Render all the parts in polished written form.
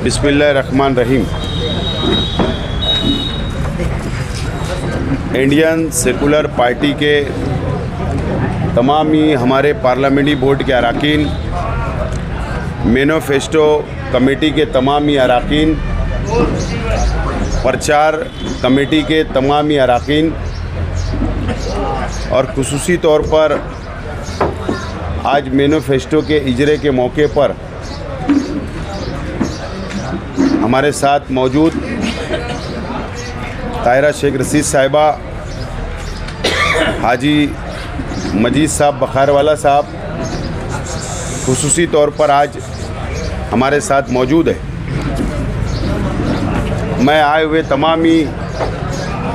बिस्मिल्लाहिर्रहमानिर्रहीम। Indian secular party के तमाम ही हमारे पार्लियामेंट्री बोर्ड के अरकान, मैनिफेस्टो कमेटी के तमाम ही अरकान, प्रचार कमेटी के तमाम ही अरकान और खुसूसी तौर पर आज मैनिफेस्टो के इजरे के मौके पर हमारे साथ मौजूद ताहिरा शेख रशीद साहिबा, हाजी मजीद साहब बखारवाला साहब खुसूसी तौर पर आज हमारे साथ मौजूद है। मैं आए हुए तमाम ही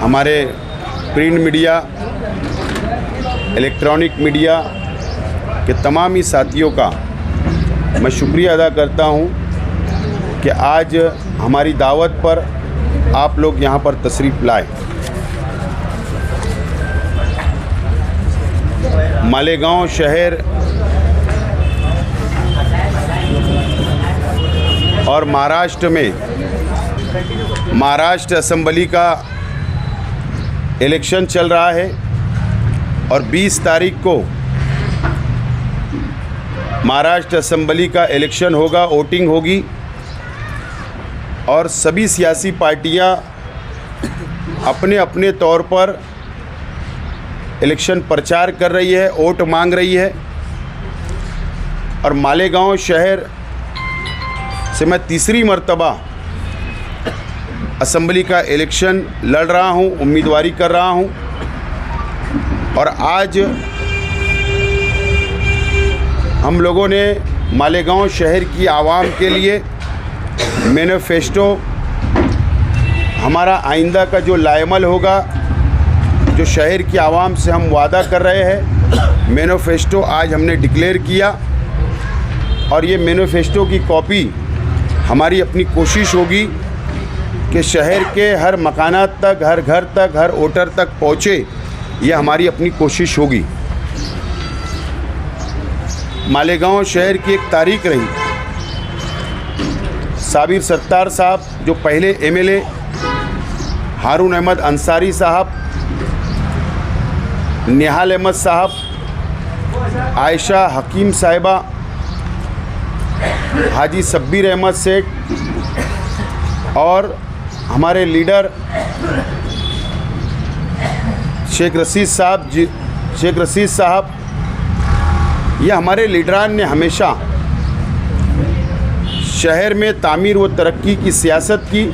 हमारे प्रिंट मीडिया, इलेक्ट्रॉनिक मीडिया के तमाम ही साथियों का मैं शुक्रिया अदा करता हूं कि आज हमारी दावत पर आप लोग यहां पर तशरीफ़ लाए। मालेगांव शहर और महाराष्ट्र में महाराष्ट्र असेंबली का इलेक्शन चल रहा है और 20 तारीख को महाराष्ट्र असेंबली का इलेक्शन होगा, वोटिंग होगी और सभी सियासी पार्टियां अपने अपने तौर पर इलेक्शन प्रचार कर रही है, वोट मांग रही है। और मालेगांव शहर से मैं तीसरी मर्तबा असेंबली का इलेक्शन लड़ रहा हूं, उम्मीदवारी कर रहा हूं और आज हम लोगों ने मालेगांव शहर की आवाम के लिए मैनिफेस्टो, हमारा आइंदा का जो लाएमल होगा, जो शहर की आवाम से हम वादा कर रहे हैं, मैनिफेस्टो आज हमने डिक्लेयर किया और ये मैनिफेस्टो की कॉपी हमारी अपनी कोशिश होगी कि शहर के हर मकानात तक, हर घर तक, हर वोटर तक पहुँचे। ये हमारी अपनी कोशिश होगी। मालेगांव शहर की एक तारीख रही, साबिर सत्तार साहब जो पहले एमएलए, हारून अहमद अंसारी साहब, निहाल अहमद साहब, आयशा हकीम साहिबा, हाजी सब्बीर अहमद सेठ और हमारे लीडर शेख रशीद साहब, ये हमारे लीडरान ने हमेशा शहर में तामीर व तरक्की की सियासत की,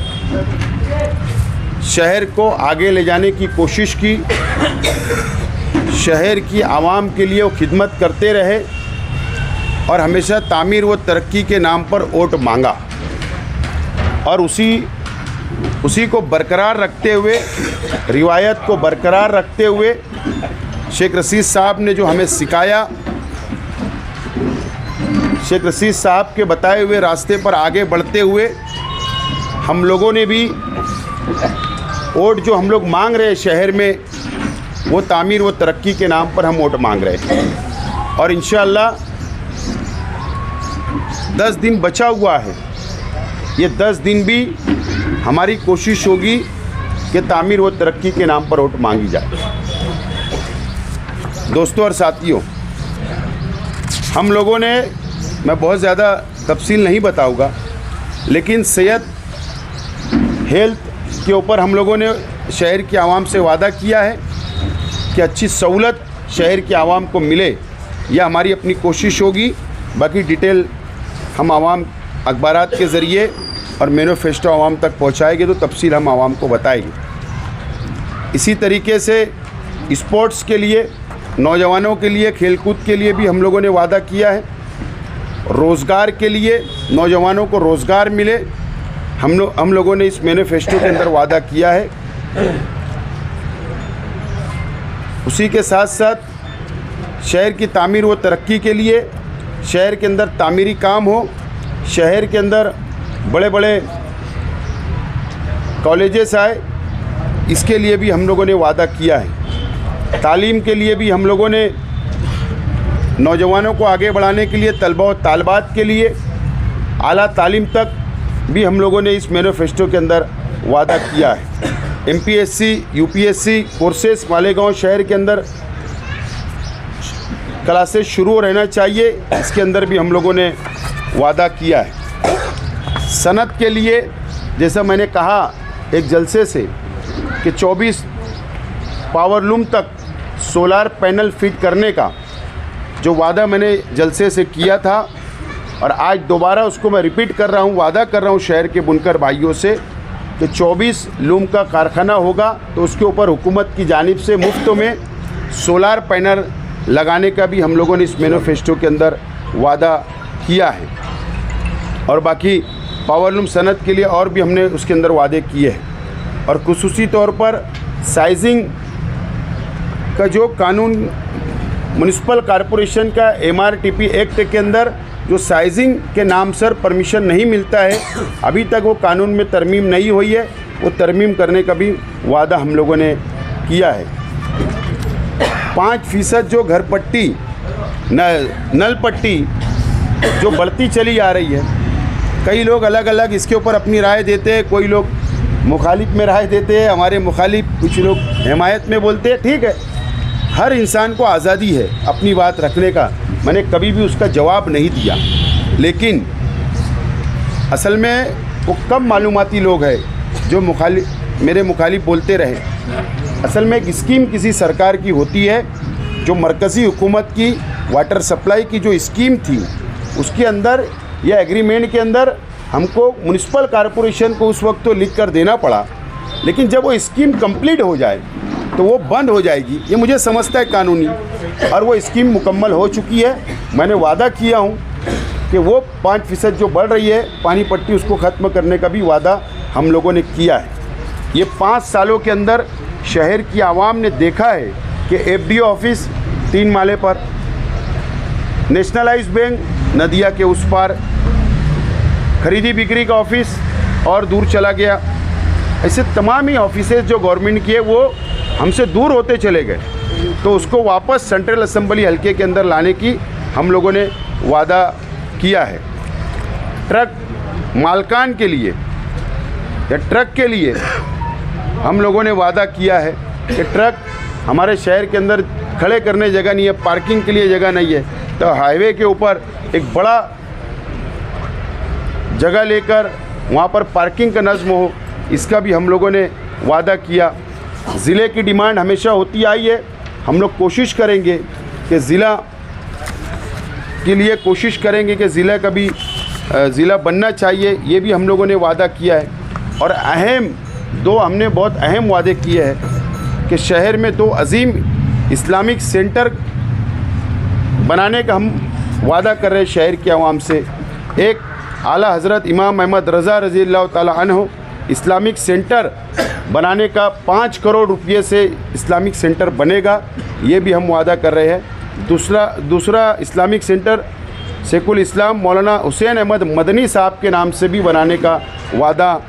शहर को आगे ले जाने की कोशिश की, शहर की आवाम के लिए वो खिदमत करते रहे और हमेशा तामीर व तरक्की के नाम पर वोट मांगा। और उसी को बरकरार रखते हुए, रिवायत को बरकरार रखते हुए शेख रशीद साहब ने जो हमें सिखाया, शेख रशीद साहब के बताए हुए रास्ते पर आगे बढ़ते हुए हम लोगों ने भी वोट जो हम लोग मांग रहे हैं शहर में, वो तामीर व तरक्की के नाम पर हम वोट मांग रहे हैं। और इंशाअल्लाह 10 दिन बचा हुआ है, ये 10 दिन भी हमारी कोशिश होगी कि तामीर व तरक्की के नाम पर वोट मांगी जाए। दोस्तों और साथियों, हम लोगों ने, मैं बहुत ज़्यादा तफसील नहीं बताऊंगा, लेकिन सेहत, हेल्थ के ऊपर हम लोगों ने शहर की आवाम से वादा किया है कि अच्छी सहूलत शहर की आवाम को मिले। यह हमारी अपनी कोशिश होगी। बाकी डिटेल हम आवाम अखबारात के ज़रिए और मैनिफेस्टो आवाम तक पहुँचाएंगे तो तफसील हम आवाम को बताएंगे। इसी तरीके से स्पोर्ट्स के लिए, नौजवानों के लिए, खेलकूद के लिए भी हम लोगों ने वादा किया है। रोज़गार के लिए, नौजवानों को रोज़गार मिले, हम लोगों ने इस मैनिफेस्टो के अंदर वादा किया है। उसी के साथ साथ शहर की तामीर व तरक्की के लिए, शहर के अंदर तामीरी काम हो, शहर के अंदर बड़े बड़े कॉलेजेस आए, इसके लिए भी हम लोगों ने वादा किया है। तालीम के लिए भी हम लोगों ने नौजवानों को आगे बढ़ाने के लिए, तलबा और तालबात के लिए आला तालीम तक भी हम लोगों ने इस मैनिफेस्टो के अंदर वादा किया है। MPSC UPSC कोर्सेस मालेगांव शहर के अंदर क्लासेस शुरू रहना चाहिए, इसके अंदर भी हम लोगों ने वादा किया है। सनत के लिए जैसा मैंने कहा एक जलसे से कि 24 पावर लूम तक सोलार पैनल फिट करने का जो वादा मैंने जलसे से किया था, और आज दोबारा उसको मैं रिपीट कर रहा हूँ, वादा कर रहा हूँ शहर के बुनकर भाइयों से कि 24 लूम का कारखाना होगा तो उसके ऊपर हुकूमत की जानिब से मुफ्त में सोलार पैनल लगाने का भी हम लोगों ने इस मैनिफेस्टो के अंदर वादा किया है। और बाकी पावर लूम सनत के लिए और भी हमने उसके अंदर वादे किए हैं। और खुसूसी तौर पर साइजिंग का जो कानून म्युनिसिपल कॉरपोरेशन का MRTP एक्ट के अंदर जो साइजिंग के नाम सर परमिशन नहीं मिलता है, अभी तक वो कानून में तरमीम नहीं हुई है, वो तरमीम करने का भी वादा हम लोगों ने किया है। 5% जो घर पट्टी नल पट्टी जो बढ़ती चली आ रही है, कई लोग अलग अलग इसके ऊपर अपनी राय देते हैं, कोई लोग मुखालिफ में राय देते हैं, हमारे मुखालिफ कुछ लोग हिमायत में बोलते हैं। ठीक है, हर इंसान को आज़ादी है अपनी बात रखने का, मैंने कभी भी उसका जवाब नहीं दिया, लेकिन असल में वो कम मालूमाती लोग हैं जो मेरे मुखालिफ बोलते रहे। असल में एक स्कीम किसी सरकार की होती है, जो मरकज़ी हुकूमत की वाटर सप्लाई की जो स्कीम थी उसके अंदर या एग्रीमेंट के अंदर हमको म्युनिसिपल कॉरपोरेशन को उस वक्त तो लिख कर देना पड़ा, लेकिन जब वो स्कीम कंप्लीट हो जाए तो वो बंद हो जाएगी, ये मुझे समझता है कानूनी। और वो स्कीम मुकम्मल हो चुकी है। मैंने वादा किया हूँ कि वो 5% जो बढ़ रही है पानी पट्टी उसको ख़त्म करने का भी वादा हम लोगों ने किया है। ये 5 सालों के अंदर शहर की आवाम ने देखा है कि FDO ऑफिस 3 माले पर, नेशनलाइज्ड बैंक नदिया के उस पार, खरीदी बिक्री का ऑफिस और दूर चला गया, ऐसे तमाम ही ऑफिसेज जो गवर्नमेंट की है वो हमसे दूर होते चले गए। तो उसको वापस सेंट्रल असेंबली हल्के के अंदर लाने की हम लोगों ने वादा किया है। ट्रक मालकान के लिए या ट्रक के लिए हम लोगों ने वादा किया है कि ट्रक हमारे शहर के अंदर खड़े करने जगह नहीं है, पार्किंग के लिए जगह नहीं है, तो हाईवे के ऊपर एक बड़ा जगह लेकर वहाँ पर पार्किंग का नज़्म हो, इसका भी हम लोगों ने वादा किया। ज़िले की डिमांड हमेशा होती आई है, हम लोग कोशिश करेंगे कि ज़िला के लिए कोशिश करेंगे कि ज़िला का भी ज़िला बनना चाहिए, ये भी हम लोगों ने वादा किया है। और हमने बहुत अहम वादे किए हैं कि शहर में 2 अजीम इस्लामिक सेंटर बनाने का हम वादा कर रहे हैं शहर की आवाम से। एक आला हज़रत इमाम अहमद रज़ा रज़ियल्लाहु ताला अन्हु इस्लामिक सेंटर बनाने का 5 करोड़ रुपये से इस्लामिक सेंटर बनेगा, ये भी हम वादा कर रहे हैं। दूसरा इस्लामिक सेंटर शेखुल इस्लाम मौलाना हुसैन अहमद मदनी साहब के नाम से भी बनाने का वादा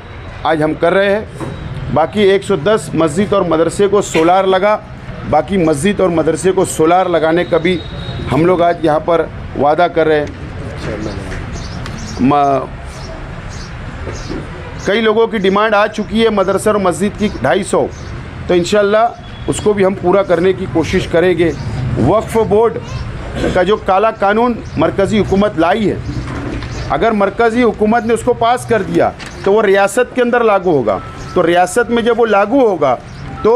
आज हम कर रहे हैं। बाकी 110 मस्जिद और मदरसे को सोलार लगा, बाकी मस्जिद और मदरसे को सोलार लगाने का भी हम लोग आज यहाँ पर वादा कर रहे हैं। कई लोगों की डिमांड आ चुकी है मदरसा और मस्जिद की 250, तो इंशाल्लाह उसको भी हम पूरा करने की कोशिश करेंगे। वक्फ बोर्ड का जो काला कानून मरकज़ी हुकूमत लाई है, अगर मरकज़ी हुकूमत ने उसको पास कर दिया तो वो रियासत के अंदर लागू होगा, तो रियासत में जब वो लागू होगा तो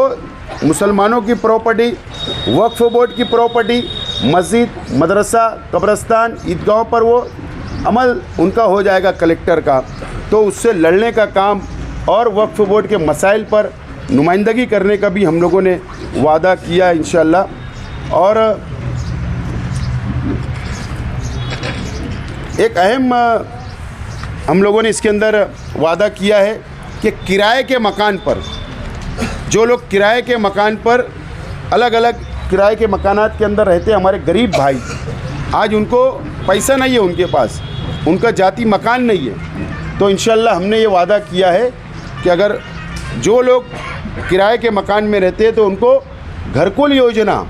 मुसलमानों की प्रॉपर्टी, वक्फ बोर्ड की प्रॉपर्टी, मस्जिद, मदरसा, कब्रस्तान, ईदगाहों पर वो अमल उनका हो जाएगा कलेक्टर का, तो उससे लड़ने का काम और वक्फ बोर्ड के मसाइल पर नुमाइंदगी करने का भी हम लोगों ने वादा किया इंशाअल्लाह। और एक अहम हम लोगों ने इसके अंदर वादा किया है कि किराए के मकान पर, जो लोग किराए के मकान पर अलग अलग किराए के मकानात के अंदर रहते हैं, हमारे गरीब भाई, आज उनको पैसा नहीं है, उनके पास उनका जाती मकान नहीं है, तो इंशाअल्लाह हमने ये वादा किया है कि अगर जो लोग किराए के मकान में रहते हैं तो उनको घरकुल योजना,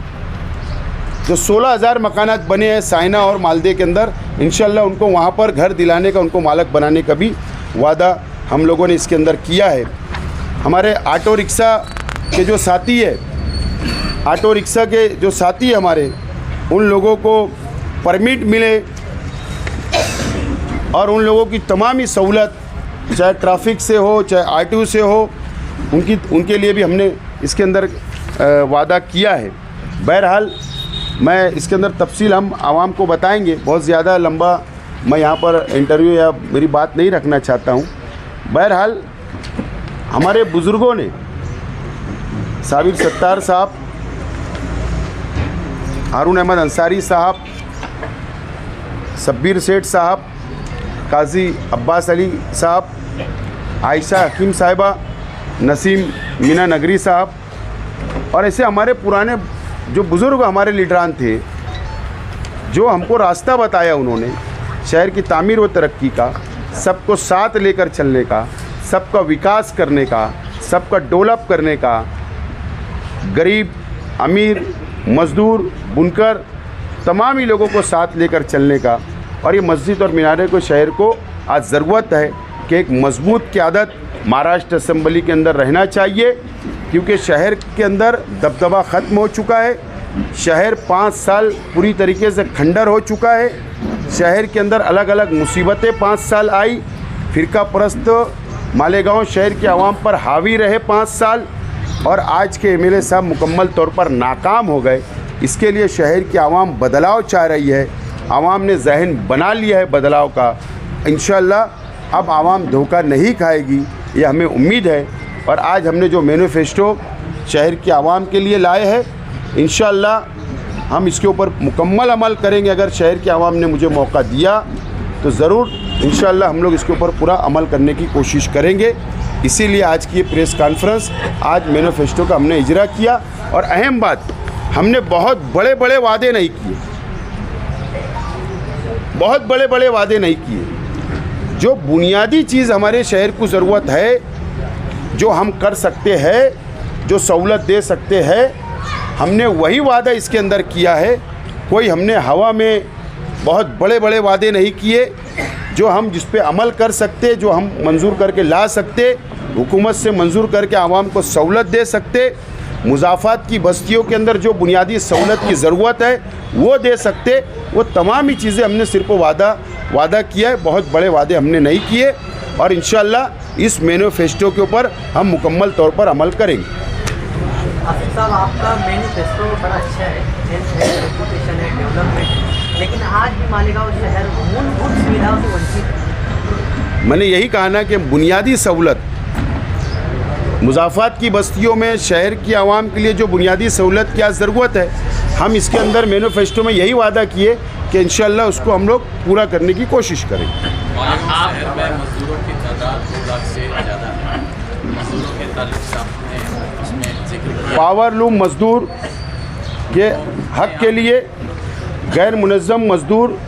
जो 16,000 मकानात बने हैं साइना और मालदे के अंदर, इंशाअल्लाह उनको वहाँ पर घर दिलाने का, उनको मालक बनाने का भी वादा हम लोगों ने इसके अंदर किया है। हमारे ऑटो रिक्शा के जो साथी है, ऑटो रिक्शा के जो साथी हमारे, उन लोगों को परमिट मिले और उन लोगों की तमाम ही सहूलत, चाहे ट्रैफिक से हो चाहे आरटीओ से हो, उनके लिए भी हमने इसके अंदर वादा किया है। बहरहाल मैं इसके अंदर तफसील हम आवाम को बताएंगे। बहुत ज़्यादा लंबा मैं यहाँ पर इंटरव्यू या मेरी बात नहीं रखना चाहता हूँ। बहरहाल हमारे बुज़ुर्गों ने, साबिर सत्तार साहब, हारून अहमद अंसारी साहब, शब्बीर सेठ साहब, काजी अब्बास अली साहब, आयशा हकीम साहिबा, नसीम मीना नगरी साहब और ऐसे हमारे पुराने जो बुज़ुर्ग हमारे लीडरान थे, जो हमको रास्ता बताया उन्होंने शहर की तामीर व तरक्की का, सबको साथ लेकर चलने का, सबका विकास करने का, सबका डेवलप करने का, गरीब अमीर मज़दूर बुनकर तमाम ही लोगों को साथ लेकर चलने का। और ये मस्जिद और मीनारे को शहर को आज ज़रूरत है कि एक मजबूत क़यादत महाराष्ट्र असेंबली के अंदर रहना चाहिए, क्योंकि शहर के अंदर दबदबा ख़त्म हो चुका है। शहर 5 साल पूरी तरीके से खंडर हो चुका है। शहर के अंदर अलग अलग मुसीबतें 5 साल आई। फ़िरका परस्त मालेगांव शहर के आवाम पर हावी रहे 5 साल और आज के एमएलए साहब मुकम्मल तौर पर नाकाम हो गए। इसके लिए शहर की आवाम बदलाव चाह रही है। आवाम ने जहन बना लिया है बदलाव का। इंशाअल्लाह अब आवाम धोखा नहीं खाएगी, ये हमें उम्मीद है। और आज हमने जो मैनिफेस्टो शहर की आवाम के लिए लाए हैं, इंशाअल्लाह हम इसके ऊपर मुकम्मल अमल करेंगे। अगर शहर की आवाम ने मुझे मौका दिया तो ज़रूर इंशाअल्लाह हम लोग इसके ऊपर पूरा अमल करने की कोशिश करेंगे। इसीलिए आज की ये प्रेस कॉन्फ्रेंस, आज मैनिफेस्टो का हमने इजरा किया। और अहम बात, हमने बहुत बड़े बड़े वादे नहीं किए, बहुत बड़े बड़े वादे नहीं किए। जो बुनियादी चीज़ हमारे शहर को ज़रूरत है, जो हम कर सकते हैं, जो सहूलत दे सकते हैं, हमने वही वादा इसके अंदर किया है। कोई हमने हवा में बहुत बड़े बड़े वादे नहीं किए। जो हम जिस पे अमल कर सकते, जो हम मंजूर करके ला सकते, हुकूमत से मंजूर करके आवाम को सहूलत दे सकते, मुज़ाफ़ात की बस्तियों के अंदर जो बुनियादी सहूलत की ज़रूरत है वो दे सकते, वो तमाम ही चीज़ें हमने सिर्फ वादा किया है। बहुत बड़े वादे हमने नहीं किए और इंशाअल्लाह इस मैनिफेस्टो के ऊपर हम मुकम्मल तौर पर अमल करेंगे। आसिफ साहब, आपका मैनिफेस्टो बड़ा अच्छा है, रेपुटेशन है, डेवलपमेंट, लेकिन आज भी मालेगांव शहर मूलभूत सुविधाओं से वंचित है। मैंने यही कहा ना कि बुनियादी सहूलत, मुज़ाफ़ात की बस्तियों में शहर की आवाम के लिए जो बुनियादी सहूलत की ज़रूरत है, हम इसके अंदर मैनिफेस्टो में यही वादा किए कि इंशाअल्लाह उसको हम लोग पूरा करने की कोशिश करेंगे। शहर में मजदूरों की तादाद 2 लाख से ज़्यादा है। मजदूरों के ताल्लुक से आपने उसमें जिक्र किया। पावरलूम मज़दूर के हक़ के लिए गैर मुनज़्ज़म मज़दूर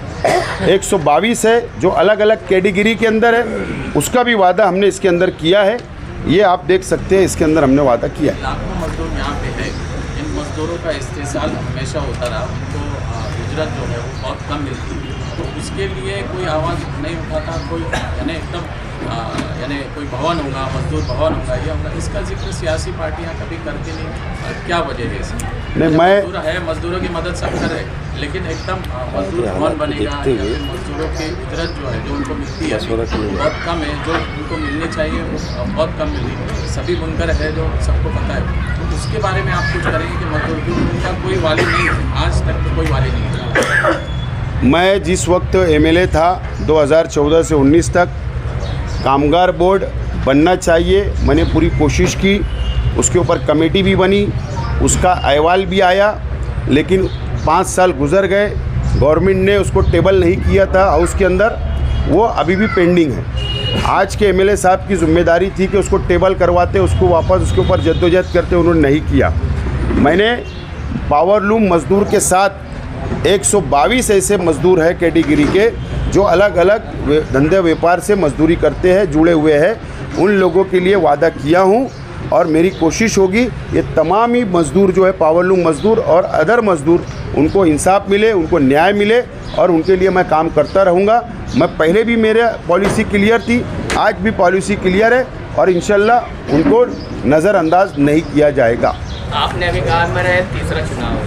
122 है, जो अलग अलग कैटेगरी के अंदर है, उसका भी वादा हमने इसके अंदर किया है। ये आप देख सकते हैं, इसके अंदर हमने वादा किया है। लाखों मजदूर यहाँ पे है, इन मजदूरों का इस्तेसाल हमेशा होता रहा, उनको उजरत जो है वो बहुत कम मिलती है, तो उसके लिए कोई आवाज़ नहीं उठाता। कोई यानी एकदम कोई भवन होगा, मजदूर भवन होगा, ये होगा, इसका जिक्र सियासी पार्टियाँ कभी करती नहीं। क्या वजह है इसकी? नहीं, मैं मजदूर है, मजदूरों की मदद सब करे, लेकिन एकदम मजदूर भवन बनेगा या फिर मजदूरों की उजरत जो है, जो उनको मिलती है बहुत कम है, जो उनको मिलनी चाहिए वो बहुत कम मिल रही है। सभी बुनकर है जो सबको पता है, तो उसके बारे में आप कुछ करेंगे कि मजदूर उनका कोई वाली नहीं है, आज तक तो कोई वाली नहीं था। मैं जिस वक्त एमएलए था 2014 से 19 तक, कामगार बोर्ड बनना चाहिए, मैंने पूरी कोशिश की, उसके ऊपर कमेटी भी बनी, उसका अहवाल भी आया, लेकिन 5 साल गुजर गए, गवर्नमेंट ने उसको टेबल नहीं किया था हाउस के अंदर, वो अभी भी पेंडिंग है। आज के एमएलए साहब की जिम्मेदारी थी कि उसको टेबल करवाते, उसको वापस उसके ऊपर जद्दोजहद करते, उन्होंने नहीं किया। मैंने पावरलूम मज़दूर के साथ 122 ऐसे मज़दूर हैं कैटेगरी के, जो अलग अलग धंधे व्यापार से मजदूरी करते हैं, जुड़े हुए हैं, उन लोगों के लिए वादा किया हूँ। और मेरी कोशिश होगी ये तमाम ही मज़दूर जो है, पावरलूम मज़दूर और अदर मज़दूर, उनको इंसाफ मिले, उनको न्याय मिले और उनके लिए मैं काम करता रहूँगा। मैं पहले भी मेरे पॉलिसी क्लियर थी आज भी पॉलिसी क्लियर है और इंशाल्लाह उनको नज़रअंदाज नहीं किया जाएगा। आपने अभी कहा मेरा तीसरा चुनाव है,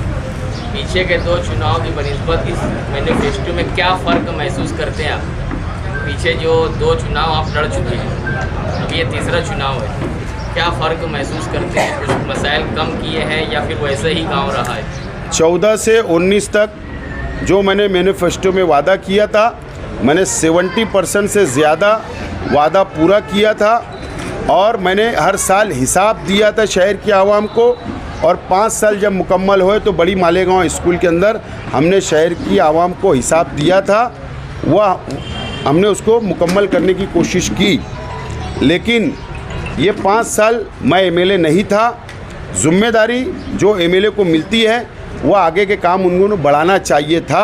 पीछे के 2 चुनाव की बनिस्बत इस मैनिफेस्टो में क्या फ़र्क महसूस करते हैं आप? पीछे जो 2 चुनाव आप लड़ चुके हैं, अभी ये तीसरा चुनाव है, क्या फ़र्क महसूस करते हैं? कुछ मसाइल कम किए हैं या फिर वैसे ही गाँव रहा है? 14 से 19 तक जो मैंने मैनिफेस्टो में वादा किया था, मैंने 70% से ज़्यादा वादा पूरा किया था और मैंने हर साल हिसाब दिया था शहर की आवाम को। और 5 साल जब मुकम्मल हुए तो बड़ी मालेगांव स्कूल के अंदर हमने शहर की आवाम को हिसाब दिया था, वह हमने उसको मुकम्मल करने की कोशिश की। लेकिन ये 5 साल मैं एमएलए नहीं था। ज़िम्मेदारी जो एमएलए को मिलती है वह आगे के काम उन्होंने बढ़ाना चाहिए था।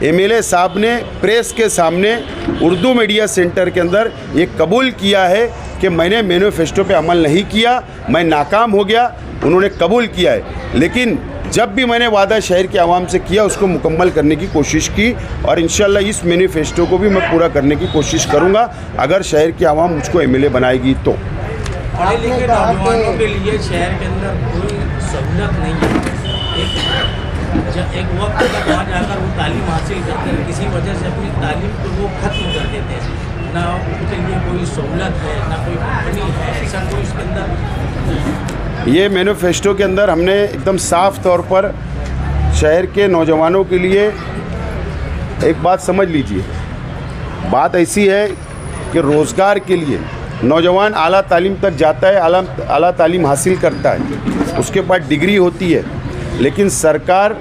एमएलए साहब ने प्रेस के सामने उर्दू मीडिया सेंटर के अंदर ये कबूल किया है कि मैंने मैनिफेस्टो पे अमल नहीं किया, मैं नाकाम हो गया। उन्होंने कबूल किया है, लेकिन जब भी मैंने वादा शहर के आवाम से किया उसको मुकम्मल करने की कोशिश की और इंशाल्लाह इस मैनिफेस्टो को भी मैं पूरा करने की कोशिश करूँगा अगर शहर की आवाम मुझको एमएलए बनाएगी तो। पढ़े लिखे नौजवानों के लिए शहर के अंदर कोई सहूलत नहीं है। एक वक्त तक वहाँ जाकर वो तालीम हासिल करते हैं, किसी वजह से अपनी तालीम को वो खत्म कर देते हैं। ना उनके लिए कोई सहूलत है, ना कोई कंपनी है, ऐसा कोई इसके अंदर। ये मैनिफेस्टो के अंदर हमने एकदम साफ तौर पर शहर के नौजवानों के लिए एक बात समझ लीजिए, बात ऐसी है कि रोज़गार के लिए नौजवान आला तालीम तक जाता है, आला तालीम हासिल करता है, उसके बाद डिग्री होती है, लेकिन सरकार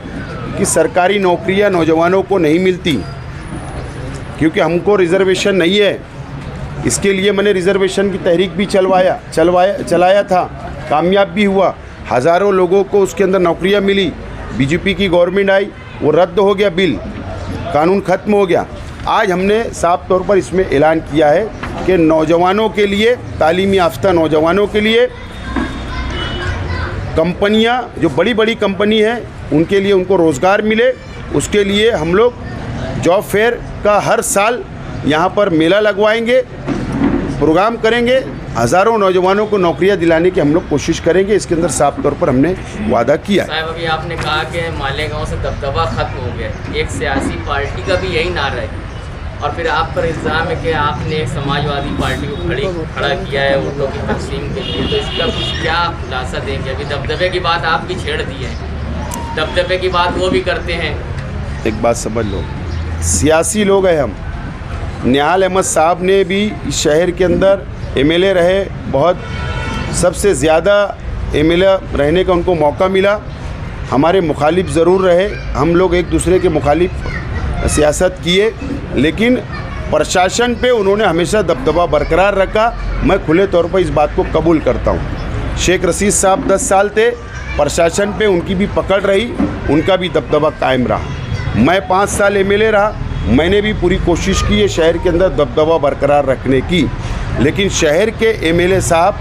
की सरकारी नौकरियां नौजवानों को नहीं मिलती क्योंकि हमको रिज़र्वेशन नहीं है। इसके लिए मैंने रिज़र्वेशन की तहरीक भी चलाया था, कामयाब भी हुआ। हज़ारों लोगों को उसके अंदर नौकरियां मिली। बीजेपी की गवर्नमेंट आई, वो रद्द हो गया, बिल कानून ख़त्म हो गया। आज हमने साफ तौर पर इसमें ऐलान किया है कि नौजवानों के लिए, तालीम याफ्ता नौजवानों के लिए कंपनियां, जो बड़ी बड़ी कंपनी है उनके लिए उनको रोज़गार मिले, उसके लिए हम लोग जॉब फेयर का हर साल यहाँ पर मेला लगवाएंगे, प्रोग्राम करेंगे, हज़ारों नौजवानों को नौकरियां दिलाने की हम लोग कोशिश करेंगे। इसके अंदर साफ तौर पर हमने वादा किया है। साहब अभी आपने कहा कि मालेगांव से दबदबा ख़त्म हो गया, एक सियासी पार्टी का भी यही नारा है और फिर आप पर इल्ज़ाम है कि आपने एक समाजवादी पार्टी को खड़ा किया है वोटों की तकसीम के लिए, तो इसका कुछ क्या खुलासा देंगे? अभी दबदबे की बात आप भी छेड़ दी है, दबदबे की बात वो भी करते हैं। एक बात समझ लो, सियासी लोग हैं हम। निहाल अहमद साहब ने भी इस शहर के अंदर एमएलए रहे, बहुत सबसे ज़्यादा एमएलए रहने का उनको मौका मिला। हमारे मुखालिफ ज़रूर रहे, हम लोग एक दूसरे के मुखालिफ सियासत किए, लेकिन प्रशासन पे उन्होंने हमेशा दबदबा बरकरार रखा। मैं खुले तौर पर इस बात को कबूल करता हूँ। शेख रशीद साहब 10 साल थे, प्रशासन पे उनकी भी पकड़ रही, उनका भी दबदबा कायम रहा। मैं 5 साल एमएलए रहा, मैंने भी पूरी कोशिश की है शहर के अंदर दबदबा बरकरार रखने की, लेकिन शहर के एमएलए साहब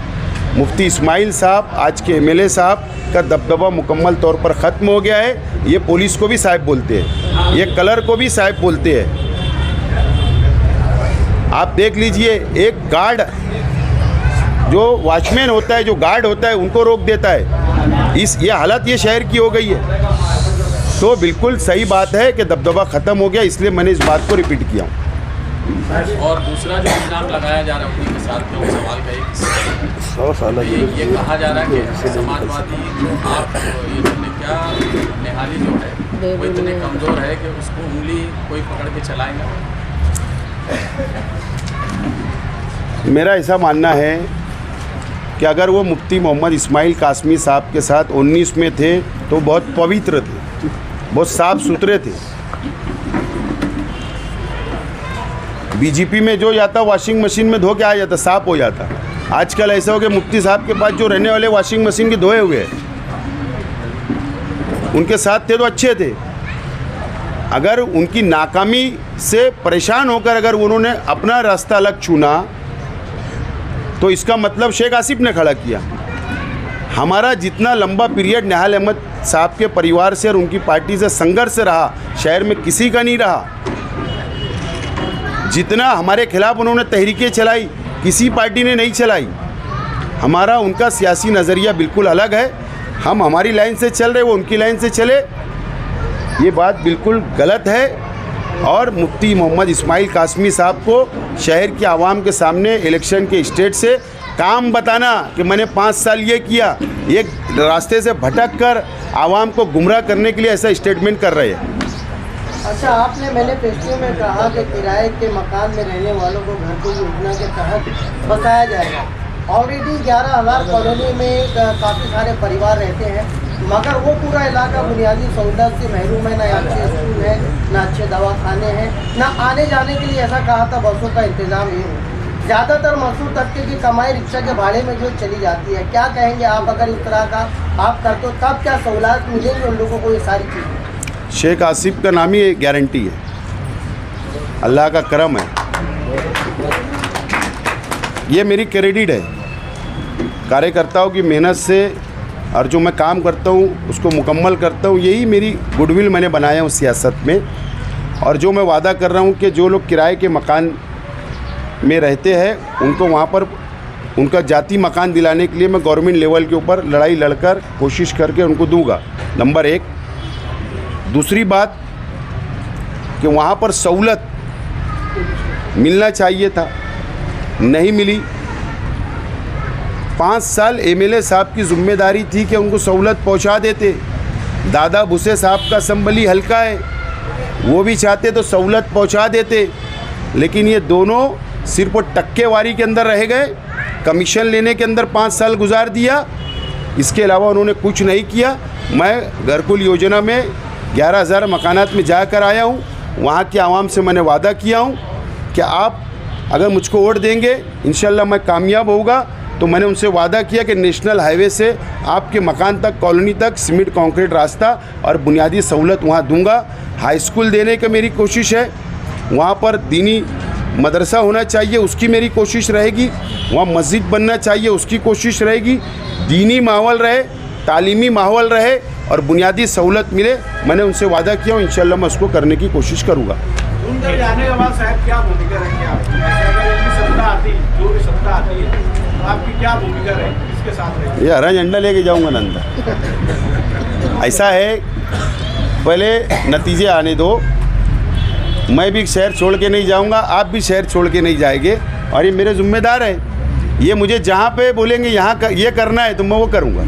मुफ्ती इस्माइल साहब, आज के एमएलए साहब का दबदबा मुकम्मल तौर पर ख़त्म हो गया है। ये पुलिस को भी साहब बोलते हैं, ये कलर को भी साहब बोलते हैं। आप देख लीजिए, एक गार्ड जो वॉचमैन होता है, जो गार्ड होता है, उनको रोक देता है। ये हालत ये शहर की हो गई है। तो बिल्कुल सही बात है कि दबदबा ख़त्म हो गया, इसलिए मैंने इस बात को रिपीट किया हूँ। और दूसरा जो इल्ज़ाम लगाया जा रहा है उन्हीं के साथ में सवाल का ये कहा जा रहा है कि समाजवादी जो आप ये क्या निहाली जो है वो इतने कमज़ोर है कि उसको उंगली कोई पकड़ के चलाएगा। मेरा ऐसा मानना है कि अगर वो मुफ्ती मोहम्मद इस्माइल कासमी साहब के साथ 19 में थे तो बहुत पवित्र थे, बहुत साफ सुथरे थे। बीजेपी में जो जाता वॉशिंग मशीन में धो के आ जाता, साफ हो जाता। आजकल ऐसा हो गया मुफ्ती साहब के पास जो रहने वाले वॉशिंग मशीन के धोए हुए हैं, उनके साथ थे तो अच्छे थे। अगर उनकी नाकामी से परेशान होकर अगर उन्होंने अपना रास्ता अलग चुना तो इसका मतलब शेख आसिफ ने खड़ा किया। हमारा जितना लंबा पीरियड निहाल अहमद साहब के परिवार से और उनकी पार्टी से संघर्ष रहा, शहर में किसी का नहीं रहा। जितना हमारे खिलाफ उन्होंने तहरीकें चलाई, किसी पार्टी ने नहीं चलाई। हमारा उनका सियासी नज़रिया बिल्कुल अलग है। हम हमारी लाइन से चल रहे, वो उनकी लाइन से चले, ये बात बिल्कुल गलत है। और मुफ्ती मोहम्मद इस्माइल कासमी साहब को शहर की आवाम के सामने इलेक्शन के स्टेज से काम बताना कि मैंने 5 साल ये किया, एक रास्ते से भटक कर आवाम को गुमराह करने के लिए ऐसा स्टेटमेंट कर रहे हैं। अच्छा, आपने मैनिफेस्टो में कहा कि किराए के मकान में रहने वालों को घर को योजना के तहत बसाया जाएगा। ऑलरेडी 11,000 कॉलोनी में काफ़ी सारे परिवार रहते हैं, मगर वो पूरा इलाका बुनियादी सहूलत से महरूम है। ना अच्छे स्कूल है, ना अच्छे दवाखाने हैं, ना आने जाने के लिए ऐसा कहा था बसों का इंतज़ाम ही हो। ज़्यादातर मजदूर तबके की कमाई रिक्शा के भाड़े में जो चली जाती है। क्या कहेंगे आप, अगर इस तरह का आप करते हो तब क्या सहूलत मिलेंगी उन लोगों को ये सारी चीज़ें? शेख आसिफ का नाम ही गारंटी है, अल्लाह का करम है, ये मेरी क्रेडिट है कार्यकर्ताओं की मेहनत से, और जो मैं काम करता हूँ उसको मुकम्मल करता हूँ, यही मेरी गुडविल मैंने बनाया हूँ सियासत में। और जो मैं वादा कर रहा हूँ कि जो लोग किराए के मकान में रहते हैं उनको वहाँ पर उनका जाती मकान दिलाने के लिए मैं गवर्नमेंट लेवल के ऊपर लड़ाई लड़कर कोशिश करके उनको दूंगा, नंबर 1। दूसरी बात कि वहाँ पर सहूलत मिलना चाहिए था, नहीं मिली। 5 साल एमएलए साहब की जिम्मेदारी थी कि उनको सहूलत पहुँचा देते। दादा भूसे साहब का संबली हल्का है, वो भी चाहते तो सहूलत पहुँचा देते, लेकिन ये दोनों सिर्फ टक्केवारी के अंदर रह गए, कमीशन लेने के अंदर 5 साल गुजार दिया, इसके अलावा उन्होंने कुछ नहीं किया। मैं घरकुल योजना में 11,000 मकानात में जाकर आया हूँ, वहाँ के आवाम से मैंने वादा किया हूँ कि आप अगर मुझको वोट देंगे इंशाल्लाह मैं कामयाब होगा। तो मैंने उनसे वादा किया कि नेशनल हाईवे से आपके मकान तक, कॉलोनी तक सीमेंट कंक्रीट रास्ता और बुनियादी सहूलत वहाँ दूंगा। हाई स्कूल देने की मेरी कोशिश है, वहाँ पर दीनी मदरसा होना चाहिए, उसकी मेरी कोशिश रहेगी। वहाँ मस्जिद बनना चाहिए, उसकी कोशिश रहेगी। दीनी माहौल रहे, तालीमी माहौल रहे और बुनियादी सहूलत मिले। मैंने उनसे वादा किया हूँ, इंशाल्लाह मैं उसको करने की कोशिश करूँगा। अंदर जाने के बाद साहब क्या भूमिका रहेगी आपकी? अगर इनकी सत्ता आती, जो भी सत्ता आती है, तो आपकी क्या भूमिका रहेगी, किसके साथ रहेगी? ये हरा झंडा लेके जाऊँगा ना अंदर। ऐसा है, पहले नतीजे आने दो, मैं भी शहर छोड़ के नहीं जाऊंगा, आप भी शहर छोड़ के नहीं जाएंगे, और ये मेरे ज़िम्मेदार है। ये मुझे जहाँ पे बोलेंगे यहाँ ये करना है तो मैं वो करूँगा।